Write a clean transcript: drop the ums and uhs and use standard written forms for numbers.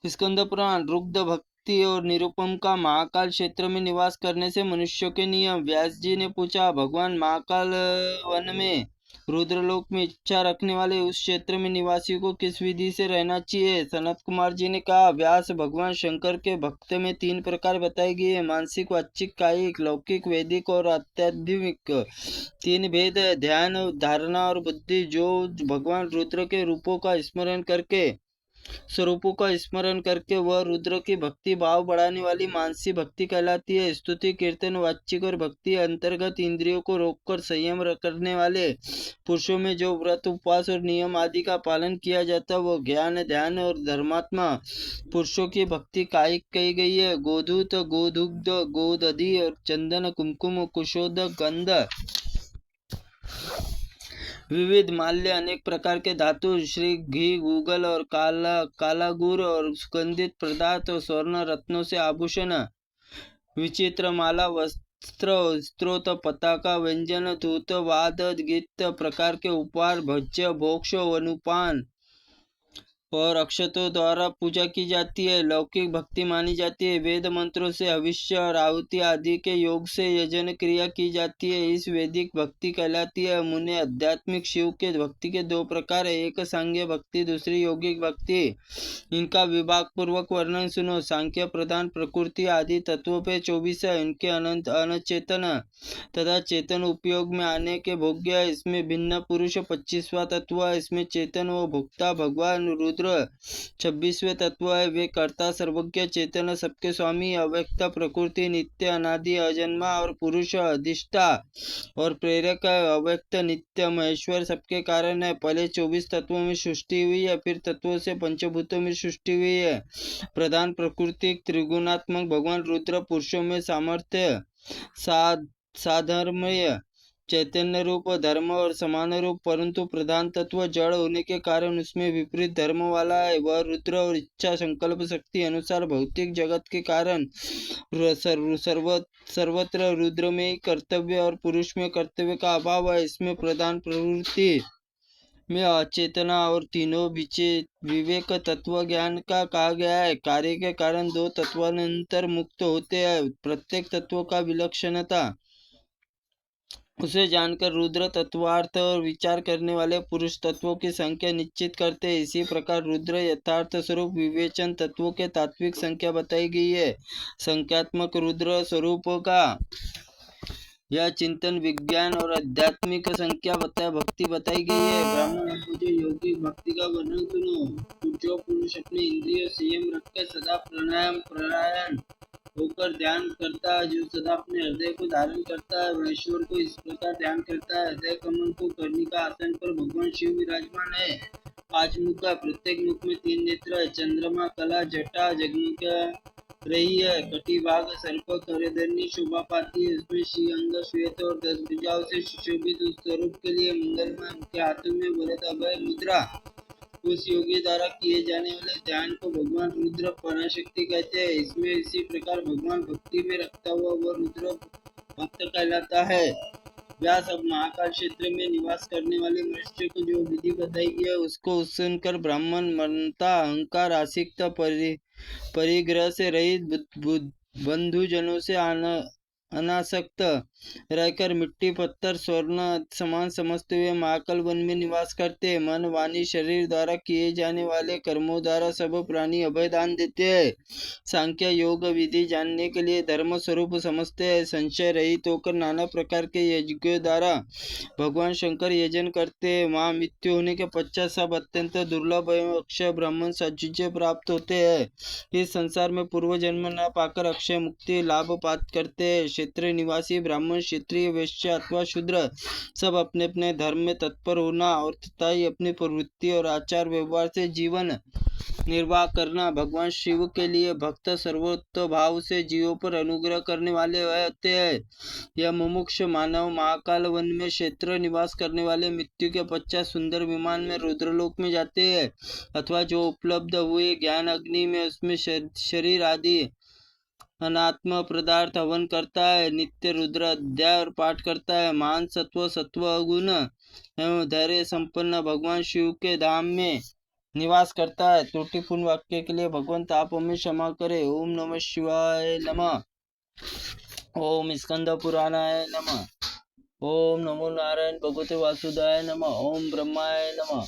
स्कंद पुराण। रुद्र भक्ति और निरुपम का महाकाल क्षेत्र में निवास करने से मनुष्यों के नियम। व्यास जी ने पूछा, भगवान, महाकाल वन में रुद्रलोक में इच्छा रखने वाले उस क्षेत्र में निवासियों को किस विधि से रहना चाहिए? सनत कुमार जी ने कहा, व्यास, भगवान शंकर के भक्त में 3 प्रकार बताए गए हैं: मानसिक, वाचिक, कायिक, लौकिक, वैदिक और आध्यात्मिक। 3 भेद है: ध्यान, धारणा और बुद्धि। जो भगवान रुद्र के रूपों का स्मरण करके, स्वरूपों का स्मरण करके वह रुद्र की भक्ति भाव बढ़ाने वाली मानसी भक्ति कहलाती है। स्तुति, कीर्तन, वाचिक और भक्ति अंतर्गत इंद्रियों को रोककर संयम करने वाले पुरुषों में जो व्रत, उपवास और नियम आदि का पालन किया जाता है वो ज्ञान, ध्यान और धर्मात्मा पुरुषों की भक्ति कायिक कही गई है। गोधूत, गोदुग्ध, गोदधि और चंदन, कुमकुम, कुशोदक, गंध, विविध माल्य, अनेक प्रकार के धातु, श्री, घी, गूगल और काला गुड़ और सुगंधित पदार्थ और स्वर्ण रत्नों से आभूषण, विचित्र माला, वस्त्र, स्त्रोत, पताका, व्यंजन, धूत, वाद, गीत प्रकार के उपहार, भज्य, भोक्ष, अनुपान और अक्षतों द्वारा पूजा की जाती है। लौकिक भक्ति मानी जाती है। वेद मंत्रों से हविष्य और आहुति आदि के योग से यजन क्रिया की जाती है। इस वैदिक भक्ति कहलाती है। मुने, आध्यात्मिक शिव के भक्ति के 2 प्रकार है, एक सांख्य भक्ति, दूसरी योगिक भक्ति। इनका विभाग पूर्वक वर्णन सुनो। सांख्य प्रधान प्रकृति आदि तत्वों पे 24 है। इनके अनंत अनचेतन तथा चेतन उपयोग में आने के भोग्य है। इसमें भिन्न पुरुष 25वां तत्व है। इसमें चेतन व भोक्ता भगवान रुद्र 26वें तत्व है। वे कर्ता, सर्वज्ञ, चेतन, सबके स्वामी, अव्यक्त, प्रकृति, नित्य, अनादि, अजन्मा और पुरुष, अधिष्ठा और प्रेरक है। अव्यक्त, नित्य, महेश्वर, सबके कारण है। पहले 24 तत्वों में सृष्टि हुई है, फिर तत्वों से पंचभूतों में सृष्टि हुई है। प्रधान प्रकृति त्रिगुणात्मक भगवान रुद्र पुरुषों में सामर्थ्य, साधर्म्य, चैतन्य रूप, धर्म और समान रूप, परंतु प्रधान तत्व जड़ होने के कारण उसमें विपरीत धर्म वाला है। वह रुद्र और इच्छा संकल्प शक्ति अनुसार भौतिक जगत के कारण सर्वत्र रुद्र में ही कर्तव्य और पुरुष में कर्तव्य का अभाव है। इसमें प्रधान प्रवृत्ति में अचेतना और तीनों विवेक तत्व ज्ञान का कहा गया है। कार्य के कारण 2 तत्वांतर मुक्त होते हैं। प्रत्येक तत्व का विलक्षणता उसे जानकर रुद्र तत्वार्थ और विचार करने वाले पुरुष तत्वों की संख्या निश्चित करते हैं। इसी प्रकार रुद्र यथार्थ स्वरूप विवेचन तत्वों के तात्विक संख्या बताई गई है। संख्यात्मक रुद्र स्वरूप का यह चिंतन विज्ञान और आध्यात्मिक संख्या भक्ति बताई गई है। ब्राह्मण, मुझे योगिक भक्ति का वर्णन सुनो। जो पुरुष अपने इंद्रिय संयम रखकर सदा प्राणायाम होकर ध्यान करता है, जो सदा अपने हृदय को धारण करता है, वह ईश्वर को इस प्रकार ध्यान करता है। हृदय कमल को कर्णिका आसन पर भगवान शिव विराजमान है। 5 मुख है, प्रत्येक मुख में 3 नेत्र है। चंद्रमा कला जटा जगमग रही है। कटी भाग सर्प करधरनी शोभा पाती है। इसमें श्री अंग श्वेत और 10 भुजाओं से सुशोभित उस स्वरूप के लिए मंगलमय। उनके हाथों में वरद अभय मुद्रा। उस योगी द्वारा किए जाने वाले ध्यान को भगवान रुद्र पराशक्ति कहते हैं। इसमें इसी प्रकार भगवान भक्ति में रखता हुआ वह रुद्र भक्त कहलाता है। व्यास, अब महाकाल क्षेत्र में निवास करने वाले मनुष्य को जो विधि बताई गई है उसको सुनकर ब्राह्मण ममता, अहंकार, आसक्ति, परिग्रह से रहित, बंधुजनों से अनासक्त रहकर मिट्टी, पत्थर, स्वर्ण समान समझते हुए महाकाल वन में निवास करते हैं। मन, वाणी, शरीर द्वारा किए जाने वाले कर्मों द्वारा सब प्राणी अभय दान देते हैं। सांख्य योग विधि जानने के लिए धर्म स्वरूप समझते हैं। संशय रहित होकर नाना प्रकार के यज्ञों द्वारा भगवान शंकर यजन करते हैं। वहाँ मृत्यु होने के पश्चात सब अत्यंत दुर्लभ एवं अक्षय ब्राह्मण सायुज्य प्राप्त होते हैं। इस संसार में पूर्व जन्म न पाकर अक्षय मुक्ति लाभ प्राप्त करते हैं। क्षेत्र निवासी ब्राह्मण, क्षत्रिय, वैश्य अथवा शूद्र सब अपने अपने धर्म में तत्पर होना और तथा ही अपनी प्रवृत्ति और आचार व्यवहार से जीवन निर्वाह करना। भगवान शिव के लिए भक्त सर्वोत्तम भाव से जीवों पर अनुग्रह करने वाले होते हैं। यह मुमुक्ष मानव महाकाल वन में क्षेत्र निवास करने वाले मृत्यु के पश्चात सुंदर विमान में रुद्रलोक में जाते हैं, अथवा जो उपलब्ध हुए ज्ञान अग्नि में उसमें शरीर आदि अनात्म पदार्थ हवन करता है। नित्य रुद्र अध्याय और पाठ करता है। मान सत्व, सत्व गुण एवं धैर्य संपन्न भगवान शिव के धाम में निवास करता है। त्रुटिपूर्ण वाक्य के लिए भगवंत आप हमें क्षमा करें। ओम नमः शिवाय नमः। ओम स्कंद पुराणाय नमः। ओम नमो नारायण भगवते वासुदेवाय नमः। ओम ब्रह्माय नमः।